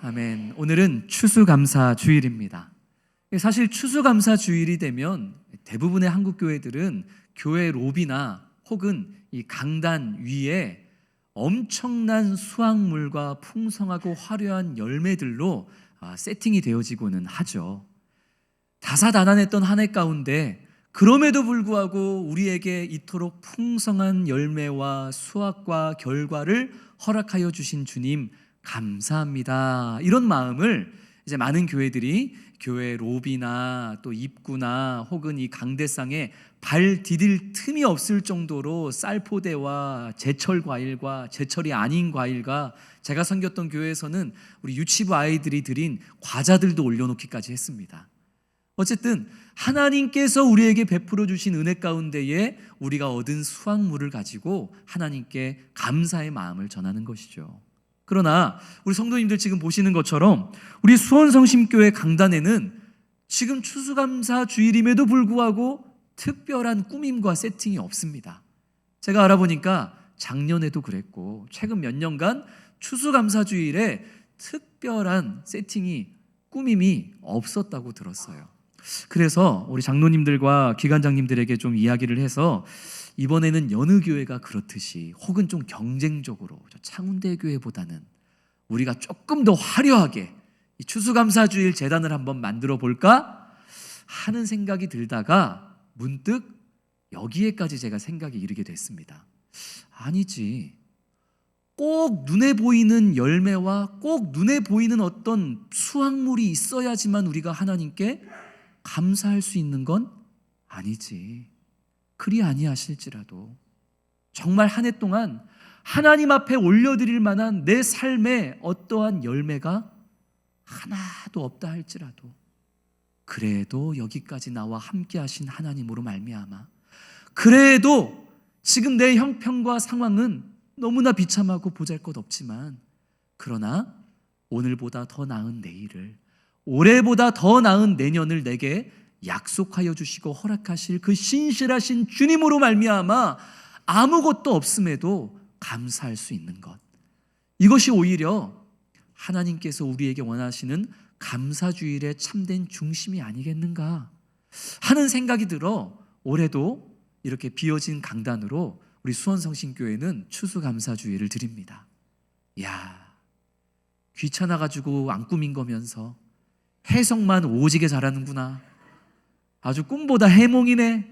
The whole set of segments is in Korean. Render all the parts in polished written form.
아멘. 오늘은 추수감사 주일입니다. 사실 추수감사 주일이 되면 대부분의 한국 교회들은 교회 로비나 혹은 이 강단 위에 엄청난 수확물과 풍성하고 화려한 열매들로 세팅이 되어지고는 하죠. 다사다난했던 한 해 가운데 그럼에도 불구하고 우리에게 이토록 풍성한 열매와 수확과 결과를 허락하여 주신 주님 감사합니다. 이런 마음을 이제 많은 교회들이 교회 로비나 또 입구나 혹은 이 강대상에 발 디딜 틈이 없을 정도로 쌀포대와 제철 과일과 제철이 아닌 과일과 제가 섬겼던 교회에서는 우리 유치부 아이들이 드린 과자들도 올려놓기까지 했습니다. 어쨌든 하나님께서 우리에게 베풀어 주신 은혜 가운데에 우리가 얻은 수확물을 가지고 하나님께 감사의 마음을 전하는 것이죠. 그러나 우리 성도님들 지금 보시는 것처럼 우리 수원성심교회 강단에는 지금 추수감사 주일임에도 불구하고 특별한 꾸밈과 세팅이 없습니다. 제가 알아보니까 작년에도 그랬고 최근 몇 년간 추수감사 주일에 특별한 세팅이 꾸밈이 없었다고 들었어요. 그래서 우리 장로님들과 기관장님들에게 좀 이야기를 해서 이번에는 여느 교회가 그렇듯이 혹은 좀 경쟁적으로 창운대 교회보다는 우리가 조금 더 화려하게 이 추수감사주일 재단을 한번 만들어 볼까 하는 생각이 들다가 문득 여기에까지 제가 생각이 이르게 됐습니다. 아니지, 꼭 눈에 보이는 열매와 꼭 눈에 보이는 어떤 수확물이 있어야지만 우리가 하나님께 감사할 수 있는 건 아니지. 그리 아니하실지라도 정말 한 해 동안 하나님 앞에 올려드릴 만한 내 삶의 어떠한 열매가 하나도 없다 할지라도 그래도 여기까지 나와 함께 하신 하나님으로 말미암아 그래도 지금 내 형편과 상황은 너무나 비참하고 보잘것없지만 그러나 오늘보다 더 나은 내일을, 올해보다 더 나은 내년을 내게 약속하여 주시고 허락하실 그 신실하신 주님으로 말미암아 아무것도 없음에도 감사할 수 있는 것, 이것이 오히려 하나님께서 우리에게 원하시는 감사주일의 참된 중심이 아니겠는가 하는 생각이 들어 올해도 이렇게 비어진 강단으로 우리 수원성심교회는 추수감사주일을 드립니다. 이야, 귀찮아가지고 안 꾸민 거면서 해석만 오지게 잘하는구나, 아주 꿈보다 해몽이네,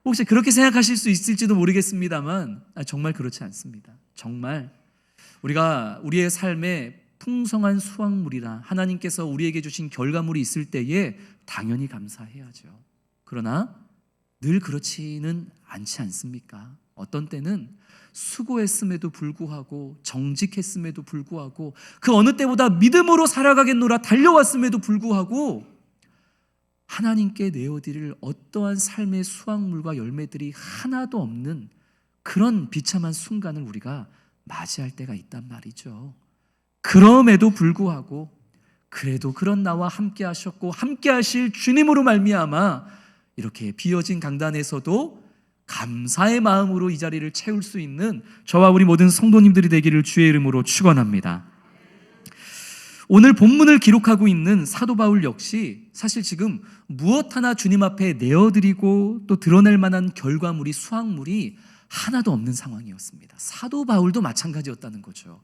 혹시 그렇게 생각하실 수 있을지도 모르겠습니다만 정말 그렇지 않습니다. 정말 우리가 우리의 삶에 풍성한 수확물이나 하나님께서 우리에게 주신 결과물이 있을 때에 당연히 감사해야죠. 그러나 늘 그렇지는 않지 않습니까? 어떤 때는 수고했음에도 불구하고 정직했음에도 불구하고 그 어느 때보다 믿음으로 살아가겠노라 달려왔음에도 불구하고 하나님께 내어드릴 어떠한 삶의 수확물과 열매들이 하나도 없는 그런 비참한 순간을 우리가 맞이할 때가 있단 말이죠. 그럼에도 불구하고 그래도 그런 나와 함께 하셨고 함께 하실 주님으로 말미암아 이렇게 비어진 강단에서도 감사의 마음으로 이 자리를 채울 수 있는 저와 우리 모든 성도님들이 되기를 주의 이름으로 축원합니다. 오늘 본문을 기록하고 있는 사도 바울 역시 사실 지금 무엇 하나 주님 앞에 내어드리고 또 드러낼 만한 결과물이, 수확물이 하나도 없는 상황이었습니다. 사도 바울도 마찬가지였다는 거죠.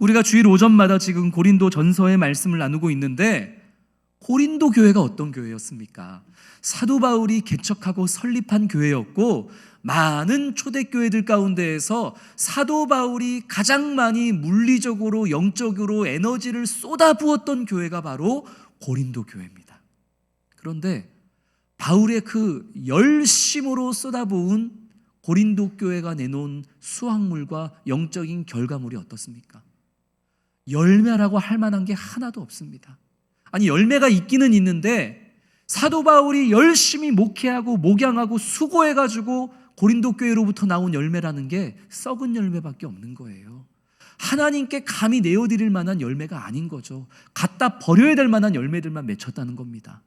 우리가 주일 오전마다 지금 고린도 전서의 말씀을 나누고 있는데 고린도 교회가 어떤 교회였습니까? 사도 바울이 개척하고 설립한 교회였고 많은 초대교회들 가운데에서 사도 바울이 가장 많이 물리적으로 영적으로 에너지를 쏟아부었던 교회가 바로 고린도 교회입니다. 그런데 바울의 그 열심으로 쏟아부은 고린도 교회가 내놓은 수확물과 영적인 결과물이 어떻습니까? 열매라고 할 만한 게 하나도 없습니다. 아니, 열매가 있기는 있는데 사도 바울이 열심히 목회하고 목양하고 수고해가지고 고린도 교회로부터 나온 열매라는 게 썩은 열매밖에 없는 거예요. 하나님께 감히 내어드릴 만한 열매가 아닌 거죠. 갖다 버려야 될 만한 열매들만 맺혔다는 겁니다.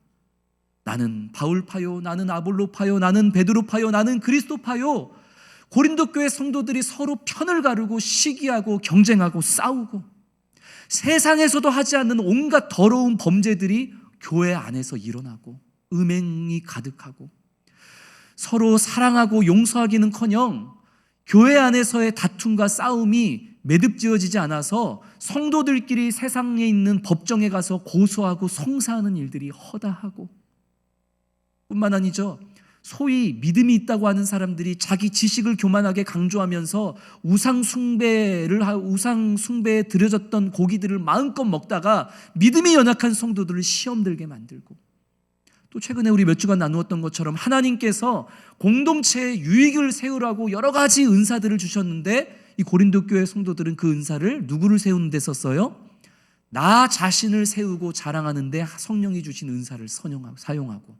나는 바울파요, 나는 아볼로파요, 나는 베드로파요, 나는 그리스도파요. 고린도 교회 성도들이 서로 편을 가르고 시기하고 경쟁하고 싸우고 세상에서도 하지 않는 온갖 더러운 범죄들이 교회 안에서 일어나고 음행이 가득하고 서로 사랑하고 용서하기는커녕 교회 안에서의 다툼과 싸움이 매듭지어지지 않아서 성도들끼리 세상에 있는 법정에 가서 고소하고 송사하는 일들이 허다하고, 뿐만 아니죠, 소위 믿음이 있다고 하는 사람들이 자기 지식을 교만하게 강조하면서 우상 숭배에 드려졌던 고기들을 마음껏 먹다가 믿음이 연약한 성도들을 시험 들게 만들고, 또 최근에 우리 몇 주간 나누었던 것처럼 하나님께서 공동체의 유익을 세우라고 여러 가지 은사들을 주셨는데 이 고린도 교회 성도들은 그 은사를 누구를 세우는 데 썼어요? 나 자신을 세우고 자랑하는 데 성령이 주신 은사를 사용하고,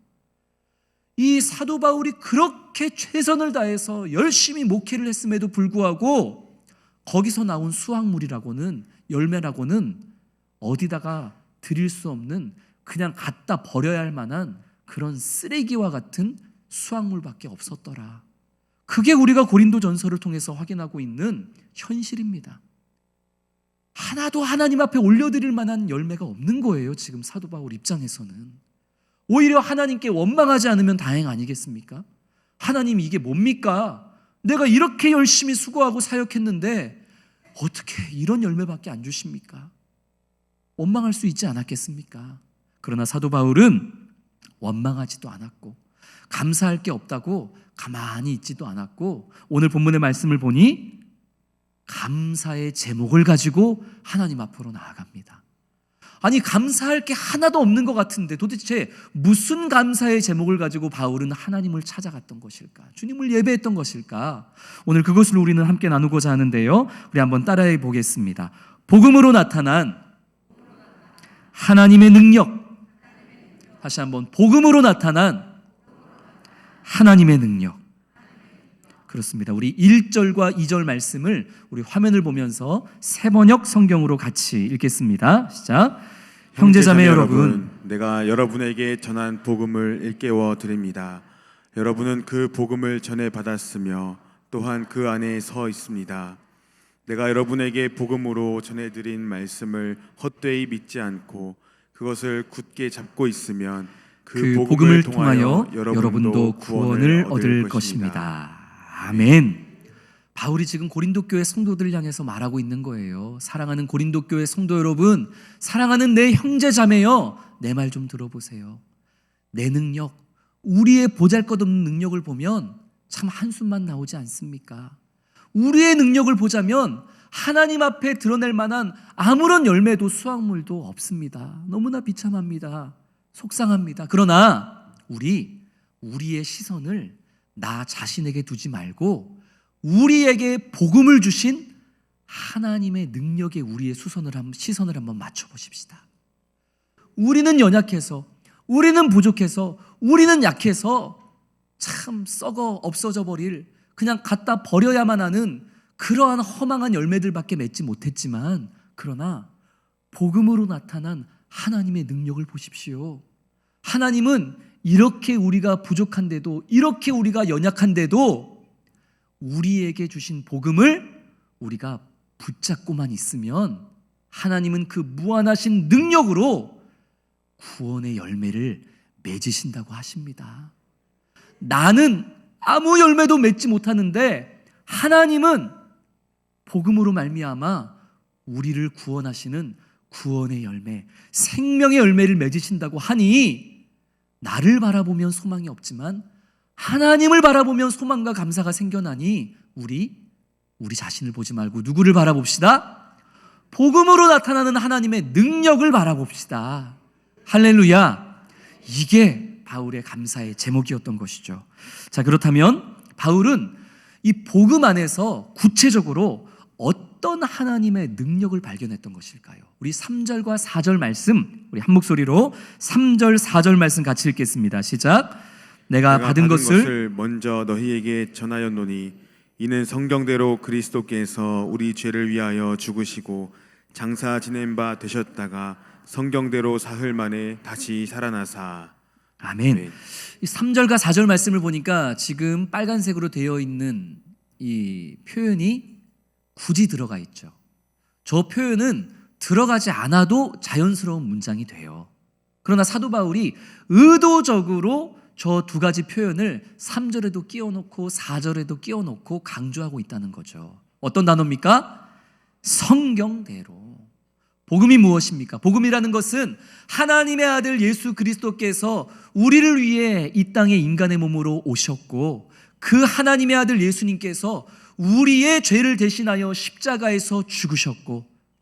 이 사도 바울이 그렇게 최선을 다해서 열심히 목회를 했음에도 불구하고 거기서 나온 수확물이라고는, 열매라고는 어디다가 드릴 수 없는, 그냥 갖다 버려야 할 만한 그런 쓰레기와 같은 수확물밖에 없었더라. 그게 우리가 고린도전서를 통해서 확인하고 있는 현실입니다. 하나도 하나님 앞에 올려드릴 만한 열매가 없는 거예요. 지금 사도 바울 입장에서는 오히려 하나님께 원망하지 않으면 다행 아니겠습니까? 하나님, 이게 뭡니까? 내가 이렇게 열심히 수고하고 사역했는데 어떻게 이런 열매밖에 안 주십니까? 원망할 수 있지 않았겠습니까? 그러나 사도 바울은 원망하지도 않았고 감사할 게 없다고 가만히 있지도 않았고, 오늘 본문의 말씀을 보니 감사의 제목을 가지고 하나님 앞으로 나아갑니다. 아니, 감사할 게 하나도 없는 것 같은데 도대체 무슨 감사의 제목을 가지고 바울은 하나님을 찾아갔던 것일까? 주님을 예배했던 것일까? 오늘 그것을 우리는 함께 나누고자 하는데요, 우리 한번 따라해 보겠습니다. 복음으로 나타난 하나님의 능력. 다시 한번, 복음으로 나타난 하나님의 능력. 그렇습니다. 우리 1절과 2절 말씀을 우리 화면을 보면서 세번역 성경으로 같이 읽겠습니다. 시작. 형제자매 여러분, 내가 여러분에게 전한 복음을 일깨워 드립니다. 여러분은 그 복음을 전해 받았으며 또한 그 안에 서 있습니다. 내가 여러분에게 복음으로 전해드린 말씀을 헛되이 믿지 않고 그것을 굳게 잡고 있으면 그 복음을 통하여 여러분도 구원을 얻을 것입니다. 아멘. 바울이 지금 고린도 교회 성도들을 향해서 말하고 있는 거예요. 사랑하는 고린도 교회 성도 여러분, 사랑하는 내 형제 자매여, 내 말 좀 들어보세요. 내 능력, 우리의 보잘것없는 능력을 보면 참 한숨만 나오지 않습니까? 우리의 능력을 보자면 하나님 앞에 드러낼 만한 아무런 열매도 수확물도 없습니다. 너무나 비참합니다. 속상합니다. 그러나 우리의 시선을 나 자신에게 두지 말고 우리에게 복음을 주신 하나님의 능력에 우리의 시선을 한번 맞춰보십시다. 우리는 연약해서, 우리는 부족해서, 우리는 약해서 참 썩어 없어져 버릴, 그냥 갖다 버려야만 하는 그러한 허망한 열매들밖에 맺지 못했지만, 그러나 복음으로 나타난 하나님의 능력을 보십시오. 하나님은 이렇게 우리가 부족한데도, 이렇게 우리가 연약한데도 우리에게 주신 복음을 우리가 붙잡고만 있으면 하나님은 그 무한하신 능력으로 구원의 열매를 맺으신다고 하십니다. 나는 아무 열매도 맺지 못하는데 하나님은 복음으로 말미암아 우리를 구원하시는 구원의 열매, 생명의 열매를 맺으신다고 하니, 나를 바라보면 소망이 없지만 하나님을 바라보면 소망과 감사가 생겨나니 우리 자신을 보지 말고 누구를 바라봅시다? 복음으로 나타나는 하나님의 능력을 바라봅시다. 할렐루야. 이게 바울의 감사의 제목이었던 것이죠. 자, 그렇다면 바울은 이 복음 안에서 구체적으로 어떤 하나님의 능력을 발견했던 것일까요? 우리 3절과 4절 말씀, 우리 한 목소리로 3절 4절 말씀 같이 읽겠습니다. 시작. 내가 받은 것을 먼저 너희에게 전하였노니 이는 성경대로 그리스도께서 우리 죄를 위하여 죽으시고 장사 지낸 바 되셨다가 성경대로 사흘 만에 다시 살아나사. 아멘. 네. 이 3절과 4절 말씀을 보니까 지금 빨간색으로 되어 있는 이 표현이 굳이 들어가 있죠. 저 표현은 들어가지 않아도 자연스러운 문장이 돼요. 그러나 사도 바울이 의도적으로 저 두 가지 표현을 3절에도 끼워놓고 4절에도 끼워놓고 강조하고 있다는 거죠. 어떤 단어입니까? 성경대로. 복음이 무엇입니까? 복음이라는 것은 하나님의 아들 예수 그리스도께서 우리를 위해 이 땅에 인간의 몸으로 오셨고, 그 하나님의 아들 예수님께서 우리의 죄를 대신하여 십자가에서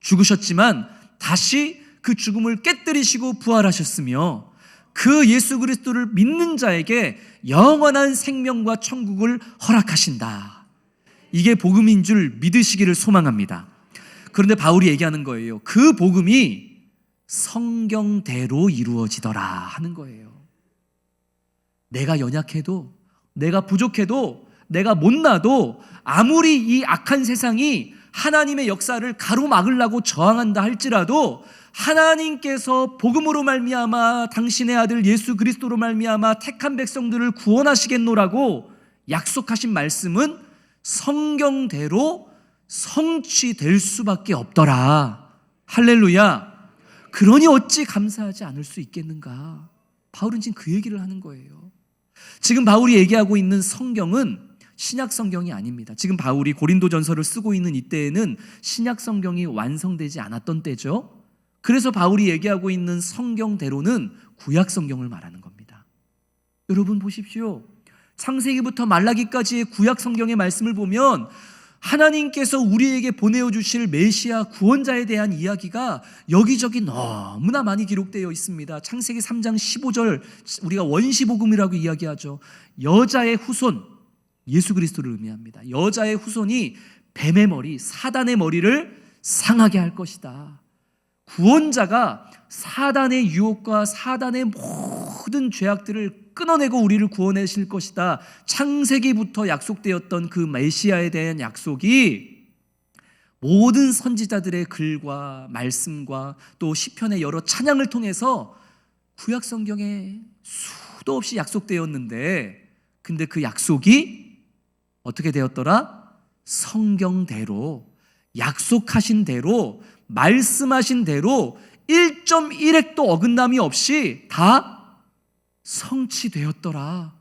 죽으셨지만 다시 그 죽음을 깨뜨리시고 부활하셨으며, 그 예수 그리스도를 믿는 자에게 영원한 생명과 천국을 허락하신다. 이게 복음인 줄 믿으시기를 소망합니다. 그런데 바울이 얘기하는 거예요. 그 복음이 성경대로 이루어지더라 하는 거예요. 내가 연약해도, 내가 부족해도, 내가 못나도, 아무리 이 악한 세상이 하나님의 역사를 가로막으려고 저항한다 할지라도 하나님께서 복음으로 말미암아 당신의 아들 예수 그리스도로 말미암아 택한 백성들을 구원하시겠노라고 약속하신 말씀은 성경대로 성취될 수밖에 없더라. 할렐루야. 그러니 어찌 감사하지 않을 수 있겠는가? 바울은 지금 그 얘기를 하는 거예요. 지금 바울이 얘기하고 있는 성경은 신약 성경이 아닙니다. 지금 바울이 고린도전서를 쓰고 있는 이때에는 신약 성경이 완성되지 않았던 때죠. 그래서 바울이 얘기하고 있는 성경대로는 구약 성경을 말하는 겁니다. 여러분 보십시오. 창세기부터 말라기까지의 구약 성경의 말씀을 보면 하나님께서 우리에게 보내어 주실 메시아 구원자에 대한 이야기가 여기저기 너무나 많이 기록되어 있습니다. 창세기 3장 15절, 우리가 원시복음이라고 이야기하죠. 여자의 후손, 예수 그리스도를 의미합니다. 여자의 후손이 뱀의 머리, 사단의 머리를 상하게 할 것이다. 구원자가 사단의 유혹과 사단의 모든 죄악들을 끊어내고 우리를 구원하실 것이다. 창세기부터 약속되었던 그 메시아에 대한 약속이 모든 선지자들의 글과 말씀과 또 시편의 여러 찬양을 통해서 구약 성경에 수도 없이 약속되었는데, 근데 그 약속이 어떻게 되었더라? 성경대로, 약속하신 대로, 말씀하신 대로 1.1획도 어긋남이 없이 다 성취되었더라.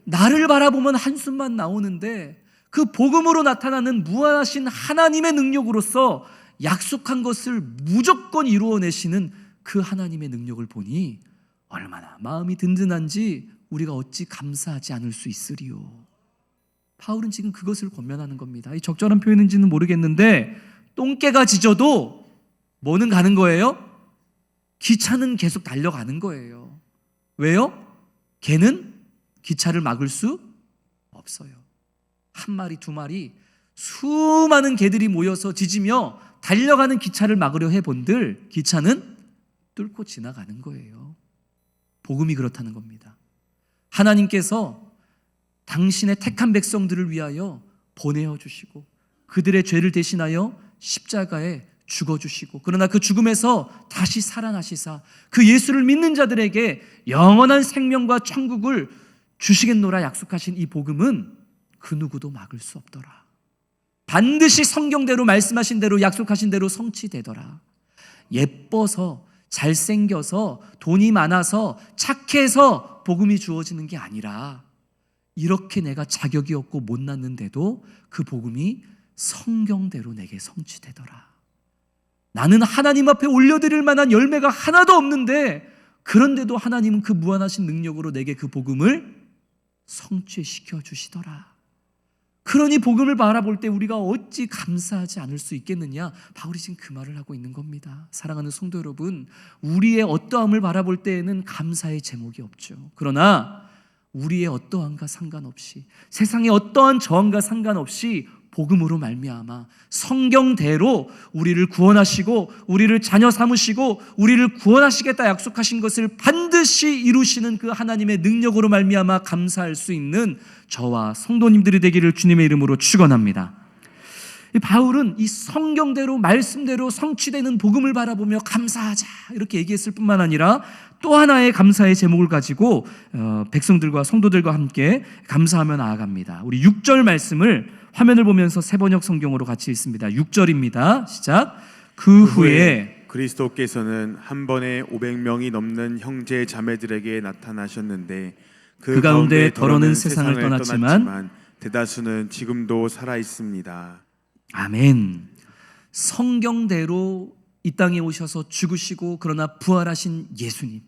나를 바라보면 한숨만 나오는데 그 복음으로 나타나는 무한하신 하나님의 능력으로서 약속한 것을 무조건 이루어내시는 그 하나님의 능력을 보니 얼마나 마음이 든든한지 우리가 어찌 감사하지 않을 수 있으리요. 바울은 지금 그것을 권면하는 겁니다. 이 적절한 표현인지는 모르겠는데 똥개가 짖어도 뭐는 가는 거예요? 기차는 계속 달려가는 거예요. 왜요? 개는 기차를 막을 수 없어요. 한 마리, 두 마리, 수많은 개들이 모여서 짖으며 달려가는 기차를 막으려 해본들 기차는 뚫고 지나가는 거예요. 복음이 그렇다는 겁니다. 하나님께서 당신의 택한 백성들을 위하여 보내어 주시고 그들의 죄를 대신하여 십자가에 죽어주시고, 그러나 그 죽음에서 다시 살아나시사 그 예수를 믿는 자들에게 영원한 생명과 천국을 주시겠노라 약속하신 이 복음은 그 누구도 막을 수 없더라. 반드시 성경대로 말씀하신 대로 약속하신 대로 성취되더라. 예뻐서 잘생겨서 돈이 많아서 착해서 복음이 주어지는 게 아니라 이렇게 내가 자격이 없고 못났는데도 그 복음이 성경대로 내게 성취되더라. 나는 하나님 앞에 올려드릴 만한 열매가 하나도 없는데 그런데도 하나님은 그 무한하신 능력으로 내게 그 복음을 성취시켜 주시더라. 그러니 복음을 바라볼 때 우리가 어찌 감사하지 않을 수 있겠느냐? 바울이 지금 그 말을 하고 있는 겁니다. 사랑하는 성도 여러분, 우리의 어떠함을 바라볼 때에는 감사의 제목이 없죠. 그러나 우리의 어떠함과 상관없이, 세상의 어떠한 저항과 상관없이 복음으로 말미암아 성경대로 우리를 구원하시고 우리를 자녀 삼으시고 우리를 구원하시겠다 약속하신 것을 반드시 이루시는 그 하나님의 능력으로 말미암아 감사할 수 있는 저와 성도님들이 되기를 주님의 이름으로 축원합니다. 바울은 이 성경대로 말씀대로 성취되는 복음을 바라보며 감사하자 이렇게 얘기했을 뿐만 아니라 또 하나의 감사의 제목을 가지고 백성들과 성도들과 함께 감사하며 나아갑니다. 우리 6절 말씀을 화면을 보면서 새번역 성경으로 같이 읽습니다. 6절입니다. 시작. 그 후에 그리스도께서는 한 번에 500명이 넘는 형제 자매들에게 나타나셨는데 그 가운데 더러는 세상을 떠났지만 대다수는 지금도 살아 있습니다. 아멘. 성경대로 이 땅에 오셔서 죽으시고 그러나 부활하신 예수님,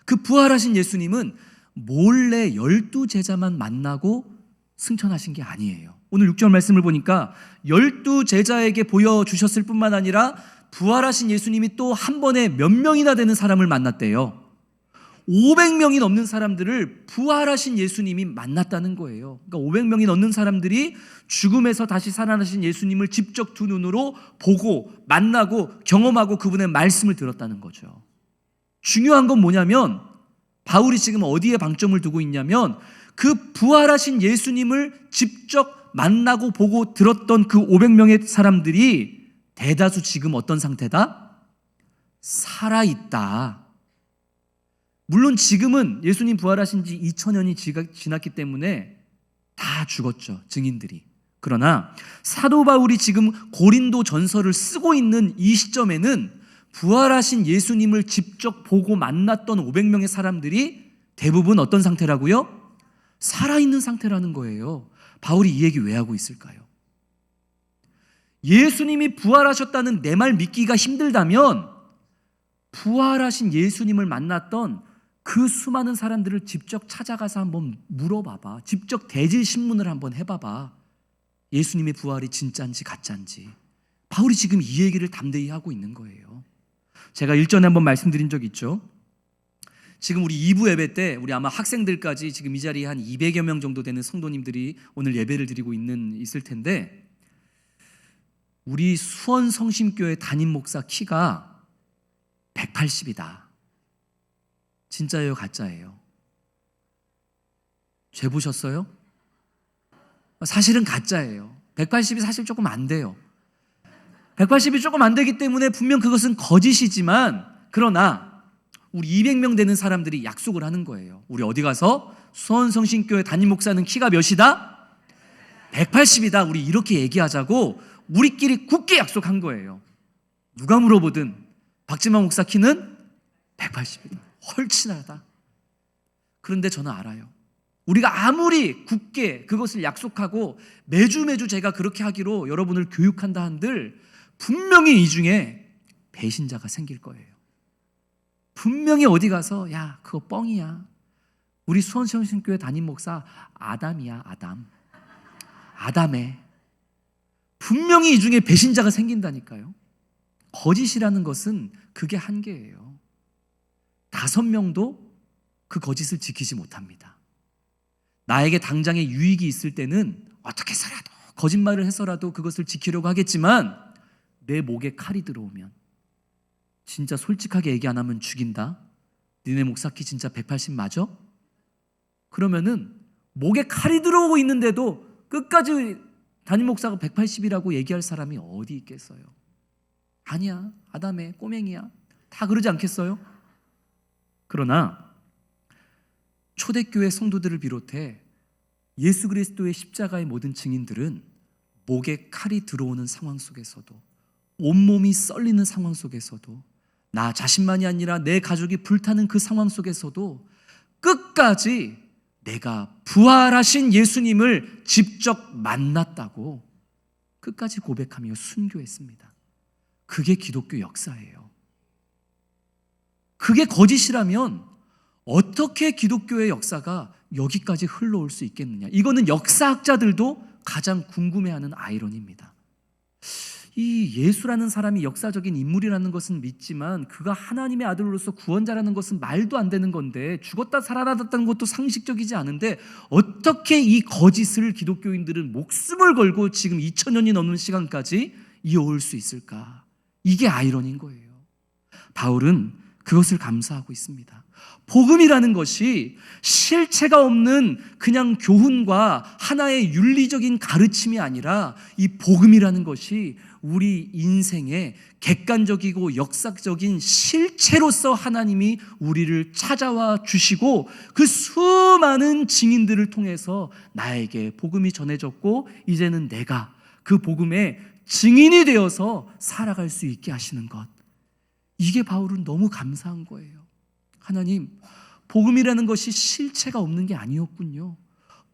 그 부활하신 예수님은 몰래 12제자만 만나고 승천하신 게 아니에요. 오늘 6절 말씀을 보니까 12제자에게 보여주셨을 뿐만 아니라 부활하신 예수님이 또 한 번에 몇 명이나 되는 사람을 만났대요. 500명이 넘는 사람들을 부활하신 예수님이 만났다는 거예요. 그러니까 500명이 넘는 사람들이 죽음에서 다시 살아나신 예수님을 직접 두 눈으로 보고 만나고 경험하고 그분의 말씀을 들었다는 거죠. 중요한 건 뭐냐면 바울이 지금 어디에 방점을 두고 있냐면 그 부활하신 예수님을 직접 만나고 보고 들었던 그 500명의 사람들이 대다수 지금 어떤 상태다? 살아있다. 물론 지금은 예수님 부활하신 지 2000년이 지났기 때문에 다 죽었죠, 증인들이. 그러나 사도 바울이 지금 고린도 전서를 쓰고 있는 이 시점에는 부활하신 예수님을 직접 보고 만났던 500명의 사람들이 대부분 어떤 상태라고요? 살아있는 상태라는 거예요. 바울이 이 얘기 왜 하고 있을까요? 예수님이 부활하셨다는 내 말 믿기가 힘들다면 부활하신 예수님을 만났던 그 수많은 사람들을 직접 찾아가서 한번 물어봐봐. 직접 대질신문을 한번 해봐봐. 예수님의 부활이 진짜인지 가짜인지. 바울이 지금 이 얘기를 담대히 하고 있는 거예요. 제가 일전에 한번 말씀드린 적 있죠. 지금 우리 2부 예배 때 우리 아마 학생들까지 지금 이 자리에 한 200여 명 정도 되는 성도님들이 오늘 예배를 드리고 있을 텐데 우리 수원성심교회 담임 목사 키가 180이다. 진짜예요, 가짜예요? 재보셨어요? 사실은 가짜예요. 180이 사실 조금 안 돼요. 180이 조금 안 되기 때문에 분명 그것은 거짓이지만 그러나 우리 200명 되는 사람들이 약속을 하는 거예요. 우리 어디 가서 수원성심교회 담임 목사는 키가 몇이다? 180이다. 우리 이렇게 얘기하자고 우리끼리 굳게 약속한 거예요. 누가 물어보든 박지만 목사 키는 180이다. 헐친하다. 그런데 저는 알아요. 우리가 아무리 굳게 그것을 약속하고 매주 제가 그렇게 하기로 여러분을 교육한다 한들 분명히 이 중에 배신자가 생길 거예요. 분명히 어디 가서 야 그거 뻥이야. 우리 수원성심교회 담임 목사 아담이야. 아담에 분명히 이 중에 배신자가 생긴다니까요. 거짓이라는 것은 그게 한계예요. 5명도 그 거짓을 지키지 못합니다. 나에게 당장의 유익이 있을 때는 어떻게 해서라도 거짓말을 해서라도 그것을 지키려고 하겠지만 내 목에 칼이 들어오면 진짜 솔직하게 얘기 안 하면 죽인다. 니네 목사 키 진짜 180 맞아? 그러면은 목에 칼이 들어오고 있는데도 끝까지 담임 목사가 180이라고 얘기할 사람이 어디 있겠어요? 아니야, 아담의 꼬맹이야. 다 그러지 않겠어요? 그러나 초대교회 성도들을 비롯해 예수 그리스도의 십자가의 모든 증인들은 목에 칼이 들어오는 상황 속에서도 온몸이 썰리는 상황 속에서도 나 자신만이 아니라 내 가족이 불타는 그 상황 속에서도 끝까지 내가 부활하신 예수님을 직접 만났다고 끝까지 고백하며 순교했습니다. 그게 기독교 역사예요. 그게 거짓이라면 어떻게 기독교의 역사가 여기까지 흘러올 수 있겠느냐. 이거는 역사학자들도 가장 궁금해하는 아이러니입니다. 이 예수라는 사람이 역사적인 인물이라는 것은 믿지만 그가 하나님의 아들로서 구원자라는 것은 말도 안 되는 건데 죽었다 살아났다는 것도 상식적이지 않은데 어떻게 이 거짓을 기독교인들은 목숨을 걸고 지금 2000년이 넘는 시간까지 이어올 수 있을까? 이게 아이러니인 거예요. 바울은 그것을 감사하고 있습니다. 복음이라는 것이 실체가 없는 그냥 교훈과 하나의 윤리적인 가르침이 아니라 이 복음이라는 것이 우리 인생의 객관적이고 역사적인 실체로서 하나님이 우리를 찾아와 주시고 그 수많은 증인들을 통해서 나에게 복음이 전해졌고 이제는 내가 그 복음의 증인이 되어서 살아갈 수 있게 하시는 것, 이게 바울은 너무 감사한 거예요. 하나님, 복음이라는 것이 실체가 없는 게 아니었군요.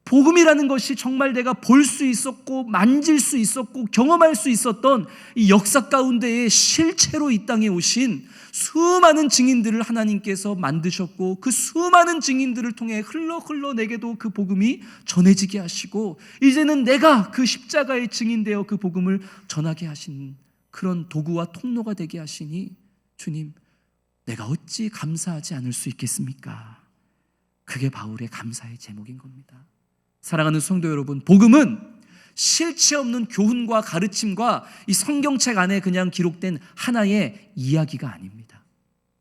복음이라는 것이 정말 내가 볼 수 있었고 만질 수 있었고 경험할 수 있었던 이 역사 가운데에 실체로 이 땅에 오신 수많은 증인들을 하나님께서 만드셨고, 그 수많은 증인들을 통해 흘러 내게도 그 복음이 전해지게 하시고, 이제는 내가 그 십자가의 증인되어 그 복음을 전하게 하신 그런 도구와 통로가 되게 하시니, 주님, 내가 어찌 감사하지 않을 수 있겠습니까? 그게 바울의 감사의 제목인 겁니다. 사랑하는 성도 여러분, 복음은 실체 없는 교훈과 가르침과 이 성경책 안에 그냥 기록된 하나의 이야기가 아닙니다.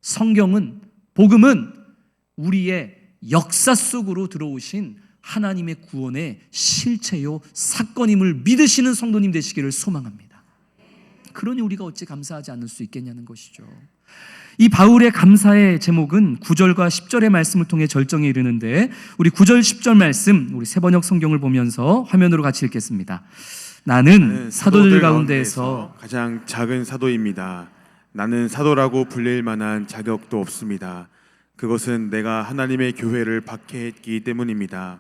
성경은, 복음은 우리의 역사 속으로 들어오신 하나님의 구원의 실체요 사건임을 믿으시는 성도님 되시기를 소망합니다. 그러니 우리가 어찌 감사하지 않을 수 있겠냐는 것이죠. 이 바울의 감사의 제목은 9절과 10절의 말씀을 통해 절정에 이르는데, 우리 9절 10절 말씀, 우리 세번역 성경을 보면서 화면으로 같이 읽겠습니다. 나는 사도들 가운데에서 가장 작은 사도입니다. 나는 사도라고 불릴 만한 자격도 없습니다. 그것은 내가 하나님의 교회를 박해했기 때문입니다.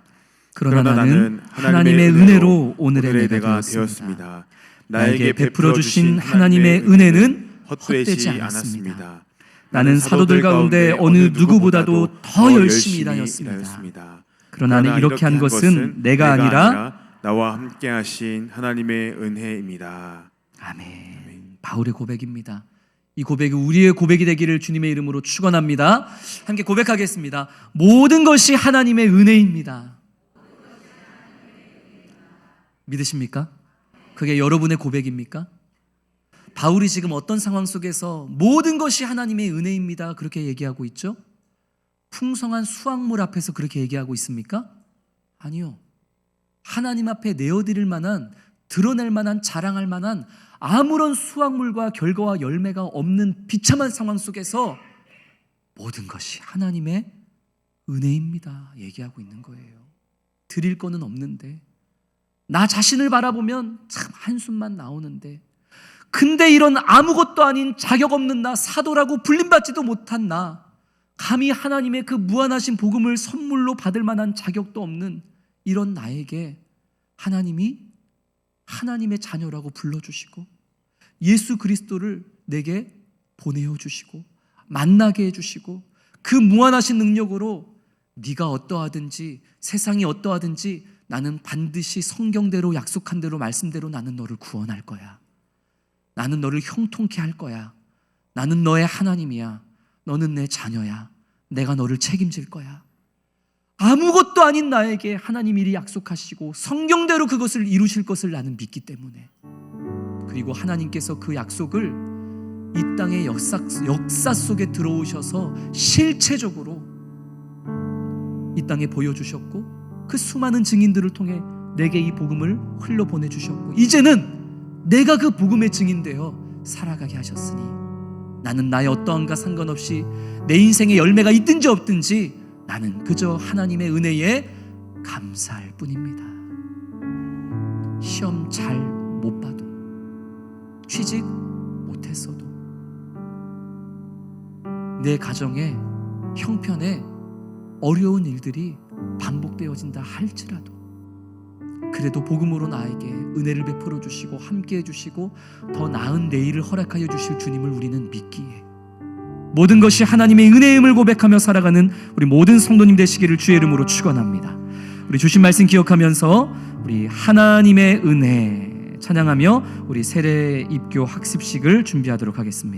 그러나 나는 하나님의 은혜로 오늘의 내가 되었습니다. 나에게 베풀어 주신 하나님의 은혜는 헛되지 않았습니다. 나는 사도들 가운데 어느 누구보다도 더 열심히 일하였습니다. 그러나 나는 이렇게 한 것은 내가 아니라 나와 함께 하신 하나님의 은혜입니다. 아멘. 바울의 고백입니다. 이 고백이 우리의 고백이 되기를 주님의 이름으로 축원합니다. 함께 고백하겠습니다. 모든 것이 하나님의 은혜입니다. 믿으십니까? 그게 여러분의 고백입니까? 바울이 지금 어떤 상황 속에서 모든 것이 하나님의 은혜입니다 그렇게 얘기하고 있죠? 풍성한 수확물 앞에서 그렇게 얘기하고 있습니까? 아니요. 하나님 앞에 내어드릴 만한, 드러낼 만한, 자랑할 만한 아무런 수확물과 결과와 열매가 없는 비참한 상황 속에서 모든 것이 하나님의 은혜입니다 얘기하고 있는 거예요. 드릴 거는 없는데, 나 자신을 바라보면 참 한숨만 나오는데, 근데 이런 아무것도 아닌 자격 없는 나, 사도라고 불림받지도 못한 나, 감히 하나님의 그 무한하신 복음을 선물로 받을 만한 자격도 없는 이런 나에게 하나님이 하나님의 자녀라고 불러주시고, 예수 그리스도를 내게 보내어 주시고 만나게 해주시고, 그 무한하신 능력으로 네가 어떠하든지 세상이 어떠하든지 나는 반드시 성경대로 약속한 대로 말씀대로 나는 너를 구원할 거야. 나는 너를 형통케 할 거야. 나는 너의 하나님이야. 너는 내 자녀야. 내가 너를 책임질 거야. 아무것도 아닌 나에게 하나님 이리 약속하시고 성경대로 그것을 이루실 것을 나는 믿기 때문에, 그리고 하나님께서 그 약속을 이 땅의 역사 속에 들어오셔서 실체적으로 이 땅에 보여주셨고, 그 수많은 증인들을 통해 내게 이 복음을 흘려보내주셨고, 이제는 내가 그 복음의 증인되어 살아가게 하셨으니 나는 나의 어떠함과 상관없이 내 인생에 열매가 있든지 없든지 나는 그저 하나님의 은혜에 감사할 뿐입니다. 시험 잘 못 봐도, 취직 못했어도, 내 가정에 형편에 어려운 일들이 반복되어진다 할지라도, 그래도 복음으로 나에게 은혜를 베풀어 주시고 함께 해주시고 더 나은 내일을 허락하여 주실 주님을 우리는 믿기에, 모든 것이 하나님의 은혜임을 고백하며 살아가는 우리 모든 성도님 되시기를 주의 이름으로 축원합니다. 우리 주신 말씀 기억하면서 우리 하나님의 은혜 찬양하며 우리 세례 입교 학습식을 준비하도록 하겠습니다.